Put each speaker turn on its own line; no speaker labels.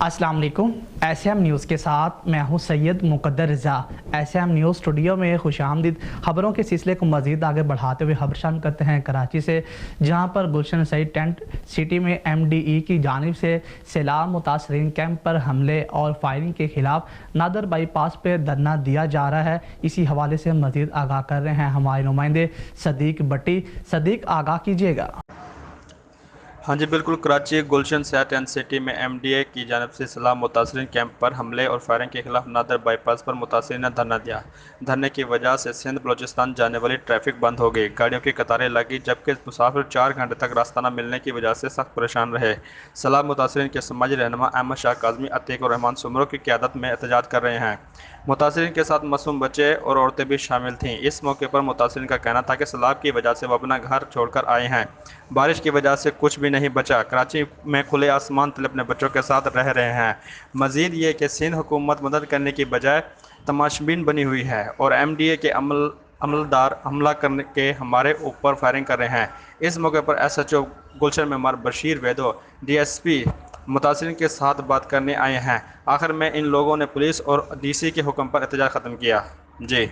अस्सलाम वालेकुम। SM news के साथ मैं हूं सैयद मुकद्दर रज़ा। एसएम न्यूज़ स्टूडियो में खुशामदीद। खबरों के सिलसिले को मज़ीद आगे बढ़ाते हुए खबर शामिल करते हैं कराची से, जहां पर गुलशन सईद टेंट सिटी में MDE की जानिब से सैलाब मुतासरीन कैंप पर हमले और फायरिंग के खिलाफ नादर बाईपास पर धरना दिया जा रहा है। इसी हवाले से मज़ीद आगाह कर रहे हैं हमारे नुमाइंदे सदीक भट्टी। सदीक, आगाह कीजिएगा।
हाँ जी बिल्कुल, कराची गुलशन सईद एंड सिटी में MDA की जानिब से सैलाब मुतासरीन कैंप पर हमले और फायरिंग के खिलाफ नादर बाईपास पर मुतासरीन ने धरना दिया। धरने की वजह से सिंध बलोचिस्तान जाने वाली ट्रैफिक बंद हो गई, गाड़ियों की कतारें लगी, जबकि मुसाफिर 4 घंटे तक रास्ता न मिलने की वजह से सख्त परेशान रहे। सैलाब मुतासरीन के समाजी रहनुमा अहमद शाह काज़मी, अतीक और रहमान सुमरो की क़यादत में एहतजाज कर रहे हैं। मुतासरीन के साथ मासूम बच्चे और औरतें भी शामिल थीं। इस मौके पर मुतासरीन का कहना था कि सैलाब की वजह से वो अपना घर छोड़कर आए हैं, बारिश की वजह से कुछ भी नहीं बचा, कराची में खुले आसमान तले अपने बच्चों के साथ रह रहे हैं। मज़ीद ये कि सिंध हुकूमत मदद करने की बजाय तमाशबीन बनी हुई है और MDA के अमलदार हमला करने के हमारे ऊपर फायरिंग कर रहे हैं। इस मौके पर SHO गुलशन मेमर बशीर वेदो DSP मुतासरीन के साथ बात करने आए हैं। आखिर में इन लोगों ने पुलिस और DC के हुक्म पर एहतजाज ख़त्म किया। जी।